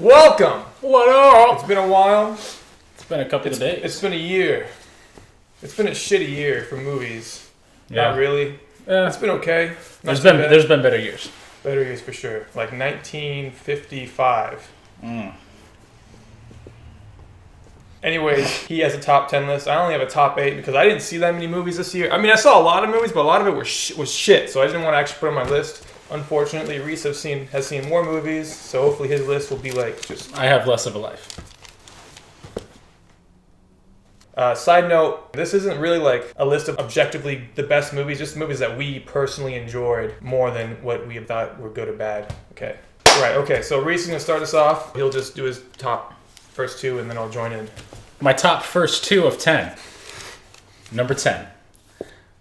Welcome! What up? It's been a while. It's been a couple of days. It's been a year. It's been a shitty year for movies. Yeah. Not really. Yeah. It's been okay. There's been better years. Better years for sure. Like 1955. Anyways, he has a top 10 list. I only have a top 8 because I didn't see that many movies this year. I mean, I saw a lot of movies, but a lot of it was shit, so I didn't want to actually put it on my list. Unfortunately, Reece has seen more movies, so hopefully his list will be like just... I have less of a life. Side note, this isn't really like a list of objectively the best movies, just movies that we personally enjoyed more than what we thought were good or bad. Okay. Right, okay, so Reece is going to start us off. He'll just do his top first two, and then I'll join in. My top first two of 10. Number 10.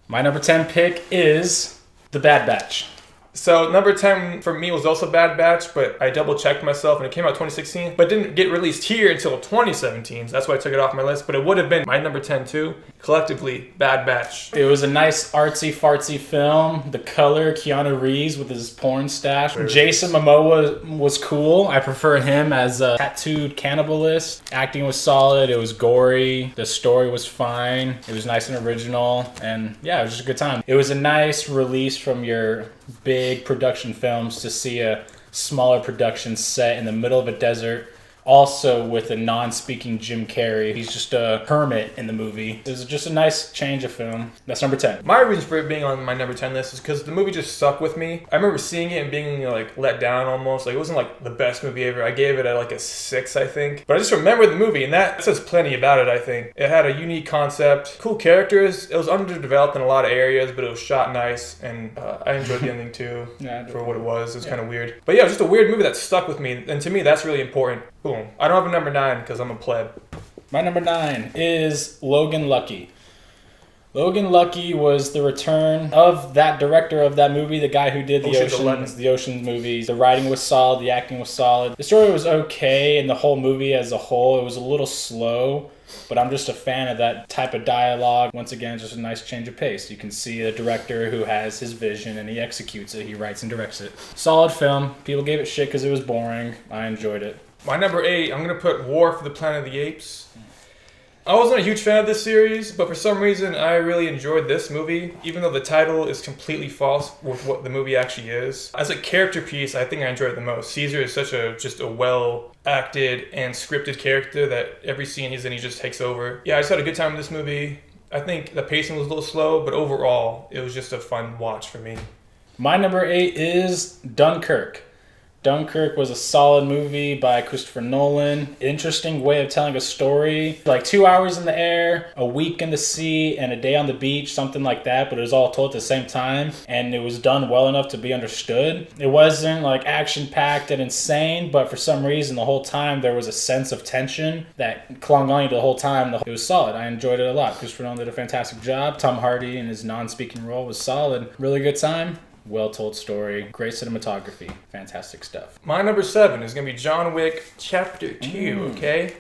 My number 10 pick is The Bad Batch. So number 10 for me was also Bad Batch, but I double checked myself and it came out 2016, but didn't get released here until 2017. So that's why I took it off my list, but it would have been my number 10 too. Collectively, Bad Batch. It was a nice artsy fartsy film. The color, Keanu Reeves with his porn stash. Jason Momoa was cool. I prefer him as a tattooed cannibalist. Acting was solid. It was gory. The story was fine. It was nice and original. And yeah, it was just a good time. It was a nice release from your big production films to see a smaller production set in the middle of a desert, also with a non-speaking Jim Carrey. He's just a hermit in the movie. It was just a nice change of film. That's number 10. My reason for it being on my number 10 list is because the movie just stuck with me. I remember seeing it and being like let down almost. Like it wasn't like the best movie ever. I gave it like a 6, I think. But I just remember the movie, and that says plenty about it, I think. It had a unique concept, cool characters. It was underdeveloped in a lot of areas, but it was shot nice, and I enjoyed the ending too. Yeah, for what it was. It was kind of weird. But yeah, it was just a weird movie that stuck with me, and to me, that's really important. Boom. I don't have a number 9 because I'm a pleb. My number 9 is Logan Lucky. Logan Lucky was the return of that director of that movie, the guy who did the Ocean's movies. The writing was solid, the acting was solid. The story was okay, and the whole movie as a whole, it was a little slow, but I'm just a fan of that type of dialogue. Once again, just a nice change of pace. You can see a director who has his vision and he executes it. He writes and directs it. Solid film. People gave it shit because it was boring. I enjoyed it. My number 8, I'm going to put War for the Planet of the Apes. I wasn't a huge fan of this series, but for some reason I really enjoyed this movie, even though the title is completely false with what the movie actually is. As a character piece, I think I enjoyed it the most. Caesar is such just a well-acted and scripted character that every scene he's in, he just takes over. Yeah, I just had a good time with this movie. I think the pacing was a little slow, but overall, it was just a fun watch for me. My number 8 is Dunkirk. Dunkirk was a solid movie by Christopher Nolan. Interesting way of telling a story. Like 2 hours in the air, a week in the sea, and a day on the beach, something like that, but it was all told at the same time, and it was done well enough to be understood. It wasn't like action-packed and insane, but for some reason the whole time there was a sense of tension that clung on you the whole time. It was solid. I enjoyed it a lot. Christopher Nolan did a fantastic job. Tom Hardy in his non-speaking role was solid. Really good time. Well-told story, great cinematography, fantastic stuff. My number 7 is going to be John Wick Chapter 2, okay?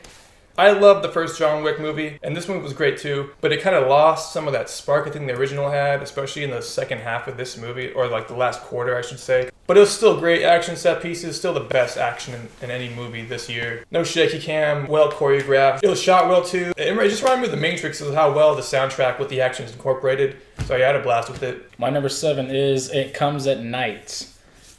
I love the first John Wick movie, and this movie was great too, but it kind of lost some of that spark I think the original had, especially in the second half of this movie, or like the last quarter, I should say. But it was still great action set pieces, still the best action in any movie this year. No shaky cam, well choreographed. It was shot well too. It just reminded me of The Matrix of how well the soundtrack with the action is incorporated. So yeah, I had a blast with it. My number 7 is It Comes at Night.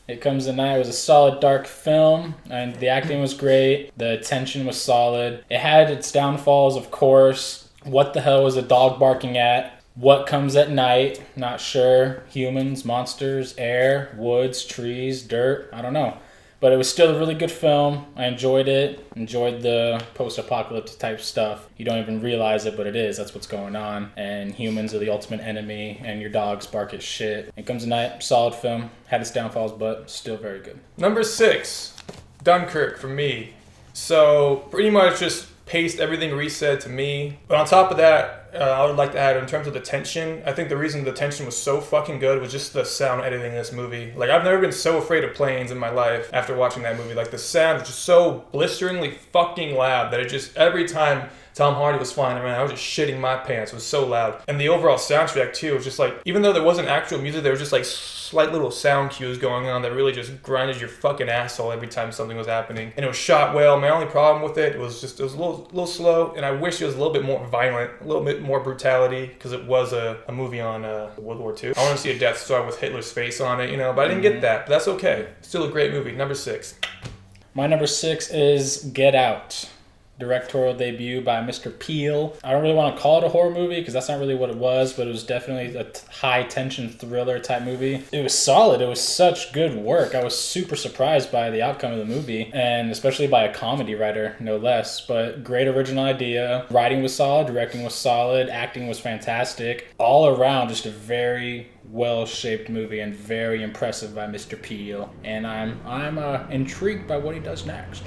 It Comes at Night was a solid dark film, and the acting was great. The tension was solid. It had its downfalls, of course. What the hell was a dog barking at? What comes at night? Not sure. Humans, monsters, air, woods, trees, dirt. I don't know. But it was still a really good film. I enjoyed it. Enjoyed the post-apocalyptic type stuff. You don't even realize it, but it is. That's what's going on. And humans are the ultimate enemy, and your dogs bark at shit. It Comes at Night, solid film. Had its downfalls, but still very good. Number 6, Dunkirk for me. So pretty much just paced everything Reece said to me. But on top of that, I would like to add, in terms of the tension, I think the reason the tension was so fucking good was just the sound editing in this movie. Like, I've never been so afraid of planes in my life after watching that movie. Like, the sound is just so blisteringly fucking loud that it just, every time Tom Hardy was flying around. I was just shitting my pants. It was so loud. And the overall soundtrack too was just like, even though there wasn't actual music, there was just like slight little sound cues going on that really just grinded your fucking asshole every time something was happening. And it was shot well. My only problem with it was just, it was a little slow, and I wish it was a little bit more violent, a little bit more brutality, because it was a movie on World War II. I want to see a Death Star with Hitler's face on it, but I didn't get that. But that's okay. Still a great movie. Number 6. My number 6 is Get Out. Directorial debut by Mr. Peele. I don't really want to call it a horror movie because that's not really what it was, but it was definitely a high-tension thriller type movie. It was solid. It was such good work. I was super surprised by the outcome of the movie, and especially by a comedy writer, no less. But great original idea. Writing was solid. Directing was solid. Acting was fantastic. All around, just a very well-shaped movie and very impressive by Mr. Peele. And I'm intrigued by what he does next.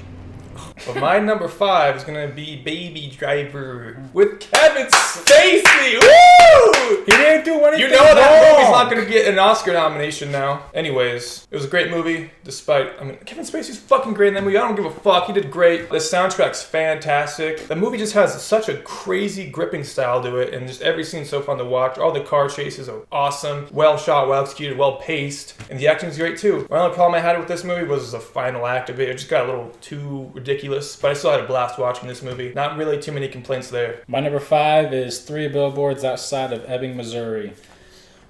But my number 5 is gonna be Baby Driver with Kevin Spacey. Woo! He didn't do anything You know wrong. that movie's not gonna get an Oscar nomination now. Anyways, it was a great movie. Kevin Spacey's fucking great in that movie. I don't give a fuck. He did great. The soundtrack's fantastic. The movie just has such a crazy gripping style to it, and just every scene's so fun to watch. All the car chases are awesome. Well shot, well executed, well paced, and the acting's great too. My only problem I had with this movie was the final act of it. It just got a little too ridiculous, but I still had a blast watching this movie. Not really too many complaints there. My number 5 is 3 Billboards Outside of Ebbing, Missouri.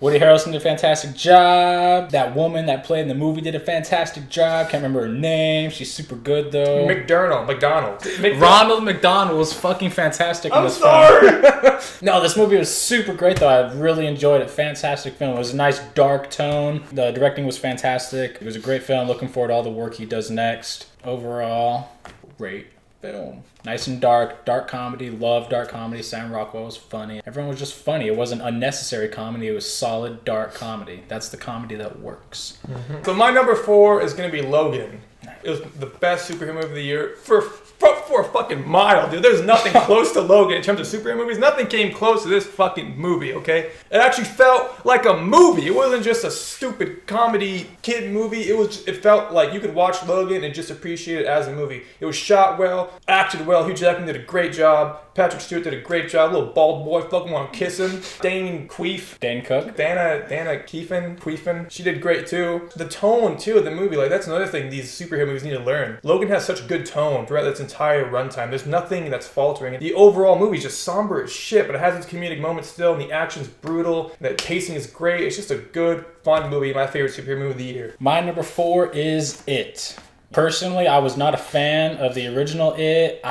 Woody Harrelson did a fantastic job. That woman that played in the movie did a fantastic job. Can't remember her name. She's super good though. McDonald. Ronald McDonald was fucking fantastic in this film. No, this movie was super great though. I really enjoyed it. Fantastic film. It was a nice dark tone. The directing was fantastic. It was a great film. Looking forward to all the work he does next. Overall, great film. Nice and dark comedy. Love dark comedy. Sam Rockwell was funny. Everyone was just funny. It wasn't unnecessary comedy. It was solid dark comedy. That's the comedy that works. Mm-hmm. So my number 4 is going to be Logan. It was the best superhero movie of the year for a fucking mile, dude. There's nothing close to Logan in terms of superhero movies. Nothing came close to this fucking movie, okay? It actually felt like a movie. It wasn't just a stupid comedy kid movie. It felt like you could watch Logan and just appreciate it as a movie. It was shot well, acted well. Hugh Jackman did a great job. Patrick Stewart did a great job. Little bald boy, fucking want to kiss him. Dane Cook. Dana Queefin. She did great too. The tone too of the movie, like that's another thing these superhero movies need to learn. Logan has such good tone throughout its entire runtime. There's nothing that's faltering. The overall movie is just somber as shit, but it has its comedic moments still, and the action's brutal. And the pacing is great. It's just a good, fun movie. My favorite superhero movie of the year. My number 4 is It. Personally, I was not a fan of the original It.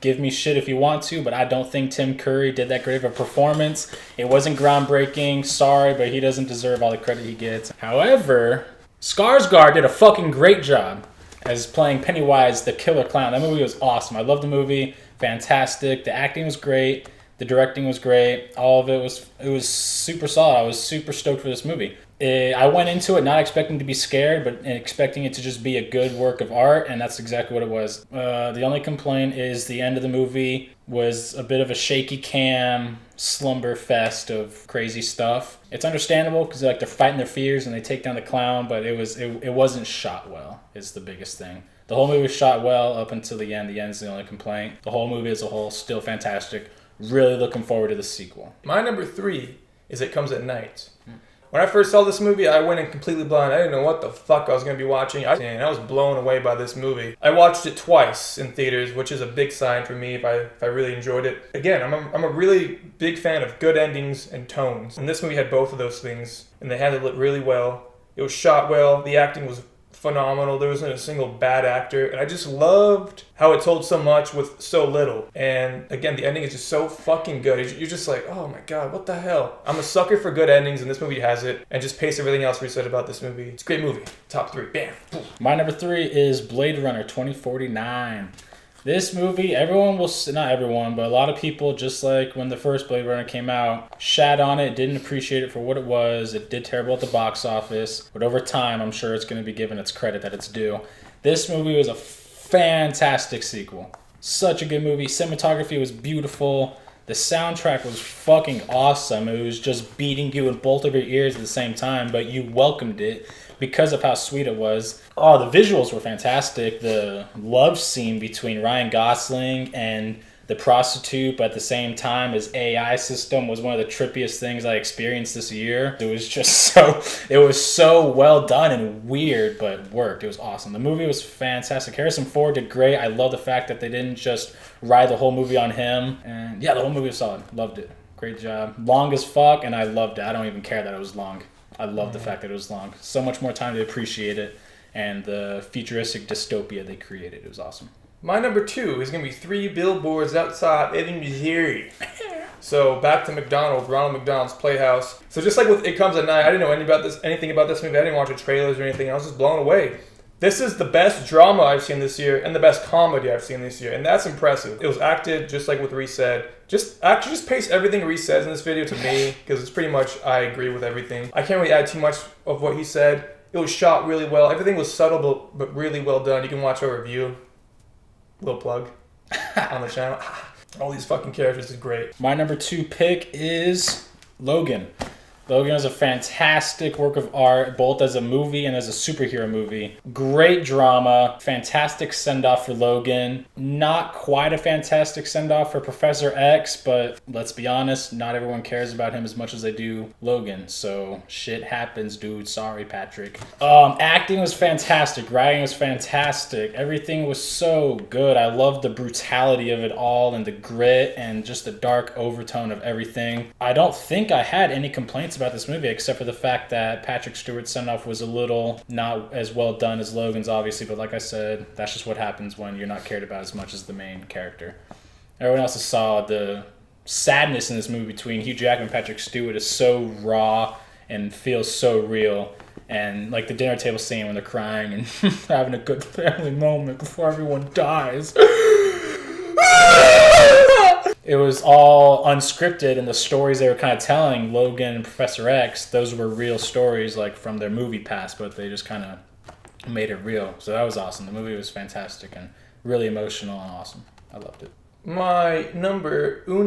Give me shit if you want to, but I don't think Tim Curry did that great of a performance. It wasn't groundbreaking. Sorry, but he doesn't deserve all the credit he gets. However, Skarsgård did a fucking great job as playing Pennywise the Killer Clown. That movie was awesome. I loved the movie. Fantastic. The acting was great. The directing was great. All of it was super solid. I was super stoked for this movie. I went into it not expecting to be scared, but expecting it to just be a good work of art, and that's exactly what it was. The only complaint is the end of the movie was a bit of a shaky cam slumber fest of crazy stuff. It's understandable because they're fighting their fears and they take down the clown, but it wasn't shot well is the biggest thing. The whole movie was shot well up until the end. The end is the only complaint. The whole movie as a whole, still fantastic. Really looking forward to the sequel. My number 3 is It Comes at Night. When I first saw this movie, I went in completely blind. I didn't know what the fuck I was going to be watching. And I was blown away by this movie. I watched it twice in theaters, which is a big sign for me if I really enjoyed it. Again, I'm a really big fan of good endings and tones. And this movie had both of those things, and they handled it really well. It was shot well. The acting was phenomenal. There wasn't a single bad actor, and I just loved how it told so much with so little. And again, the ending is just so fucking good. You're just like, oh my god, what the hell? I'm a sucker for good endings, and this movie has it. And just pace everything else we said about this movie. It's a great movie. Top 3. Bam. My number 3 is Blade Runner 2049. This movie, not everyone, but a lot of people, just like when the first Blade Runner came out, shat on it, didn't appreciate it for what it was. It did terrible at the box office, but over time, I'm sure it's going to be given its credit that it's due. This movie was a fantastic sequel. Such a good movie. Cinematography was beautiful. The soundtrack was fucking awesome. It was just beating you in both of your ears at the same time, but you welcomed it because of how sweet it was. Oh, the visuals were fantastic. The love scene between Ryan Gosling and The prostitute, but at the same time, his AI system was one of the trippiest things I experienced this year. It was just it was so well done and weird, but worked. It was awesome. The movie was fantastic. Harrison Ford did great. I love the fact that they didn't just ride the whole movie on him. And yeah, the whole movie was solid. Loved it. Great job. Long as fuck, and I loved it. I don't even care that it was long. I love the fact that it was long. So much more time to appreciate it, and the futuristic dystopia they created. It was awesome. My number 2 is going to be 3 Billboards Outside Ebbing, Missouri. So back to Ronald McDonald's Playhouse. So just like with It Comes at Night, I didn't know anything about this movie. I didn't watch the trailers or anything. I was just blown away. This is the best drama I've seen this year and the best comedy I've seen this year. And that's impressive. It was acted just like what Reece said. Just paste everything Reece says in this video to me, because it's pretty much, I agree with everything. I can't really add too much of what he said. It was shot really well. Everything was subtle but really well done. You can watch our review. Little plug on the channel. All these fucking characters is great. My number 2 pick is Logan. Logan is a fantastic work of art, both as a movie and as a superhero movie. Great drama, fantastic send-off for Logan. Not quite a fantastic send-off for Professor X, but let's be honest, not everyone cares about him as much as they do Logan. So shit happens, dude. Sorry, Patrick. Acting was fantastic. Writing was fantastic. Everything was so good. I loved the brutality of it all and the grit and just the dark overtone of everything. I don't think I had any complaints about this movie, except for the fact that Patrick Stewart's send-off was a little not as well done as Logan's, obviously, but like I said, that's just what happens when you're not cared about as much as the main character. Everyone else saw the sadness in this movie between Hugh Jackman and Patrick Stewart is so raw and feels so real. And like the dinner table scene when they're crying and having a good family moment before everyone dies. It was all unscripted, and the stories they were kind of telling, Logan and Professor X, those were real stories like from their movie past, but they just kind of made it real. So that was awesome. The movie was fantastic and really emotional and awesome. I loved it. My number 1.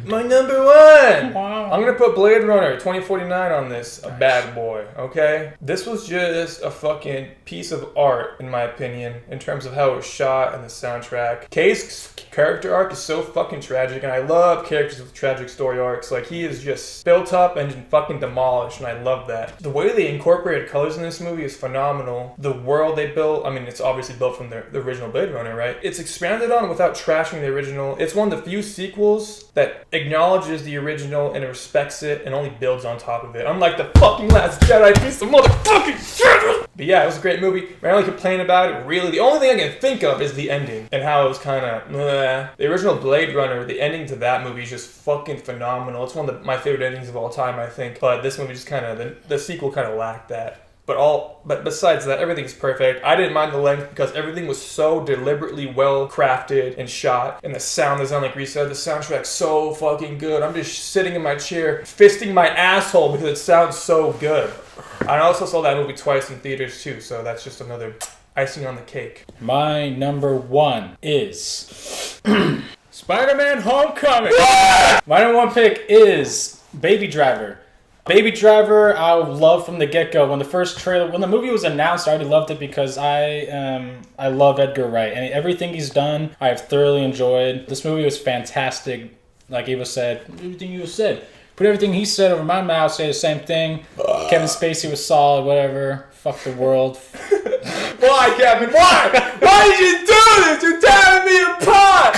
My number 1! Wow. I'm going to put Blade Runner 2049 on this bad boy, okay? This was just a fucking piece of art, in my opinion, in terms of how it was shot and the soundtrack. Kay's character arc is so fucking tragic, and I love characters with tragic story arcs. Like, he is just built up and fucking demolished, and I love that. The way they incorporated colors in this movie is phenomenal. The world they built, I mean, it's obviously built from the original Blade Runner, right? It's expanded on without trashing the original. It's one of the few sequels that acknowledges the original and respects it and only builds on top of it. Unlike the fucking Last Jedi piece of motherfucking shit. But yeah, it was a great movie. My only complaint about it, really, the only thing I can think of is the ending and how it was kind of the original Blade Runner, the ending to that movie is just fucking phenomenal. It's one of my favorite endings of all time, I think. But this movie just kind of, the sequel kind of lacked that. But besides that, everything's perfect. I didn't mind the length because everything was so deliberately well crafted and shot. And the sound design, like Reece said, the soundtrack's so fucking good. I'm just sitting in my chair, fisting my asshole because it sounds so good. I also saw that movie twice in theaters too, so that's just another icing on the cake. My number 1 is Spider-Man Homecoming. My number 1 pick is Baby Driver. Baby Driver, I loved from the get-go. When the movie was announced, I already loved it because I love Edgar Wright. And everything he's done, I have thoroughly enjoyed. This movie was fantastic. Like Ava said, everything you said. Put everything he said over my mouth, say the same thing. Kevin Spacey was solid, whatever. Fuck the world. Why, Kevin? Why? Why did you do this? You're tearing me apart!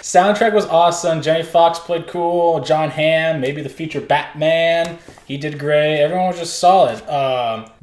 Soundtrack was awesome. Jamie Foxx played cool. John Hamm, maybe the future Batman. He did great. Everyone was just solid.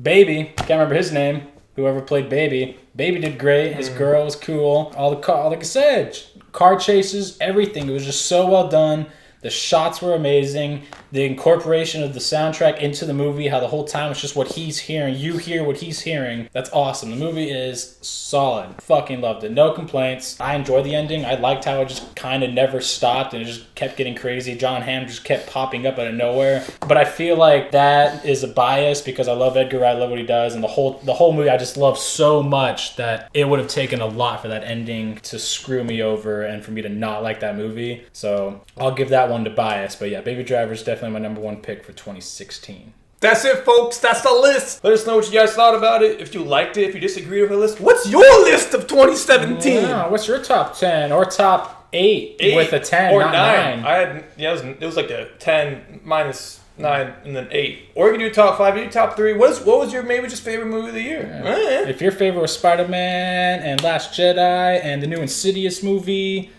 Baby, can't remember his name. Whoever played Baby. Baby did great. His girl was cool. Like I said, car chases, everything. It was just so well done. The shots were amazing. The incorporation of the soundtrack into the movie, how the whole time it's just what he's hearing. You hear what he's hearing. That's awesome. The movie is solid. Fucking loved it. No complaints. I enjoyed the ending. I liked how it just kind of never stopped and it just kept getting crazy. John Hamm just kept popping up out of nowhere. But I feel like that is a bias because I love Edgar Wright. I love what he does. And the whole movie I just love so much that it would have taken a lot for that ending to screw me over and for me to not like that movie. So I'll give that one to bias. But yeah, Baby Driver is definitely my number 1 pick for 2016. That's it, folks. That's the list. Let us know what you guys thought about it. If you liked it, if you disagreed with the list. What's your list of 2017? Yeah, what's your top 10 or top 8 with a 10, or not 9? I had it was like a 10 minus 9 and then 8. Or you can do top 5, you do top 3. What was your maybe just favorite movie of the year? Yeah. If your favorite was Spider-Man and Last Jedi and the new Insidious movie,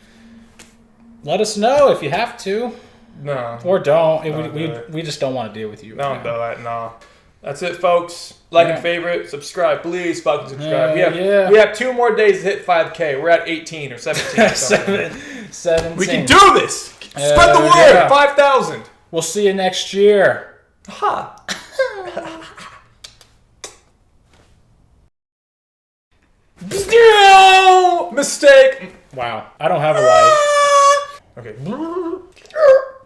let us know if you have to. No. Or don't. We just don't want to deal with you. Don't do it. No. That's it, folks. Like and favorite, subscribe, please. Fucking subscribe. We have 2 more days to hit 5K. We're at 18 or 17. Or 17. We can do this. Spread the word. Yeah. 5,000. We'll see you next year. Ha. Mistake. Wow. I don't have a life. Okay.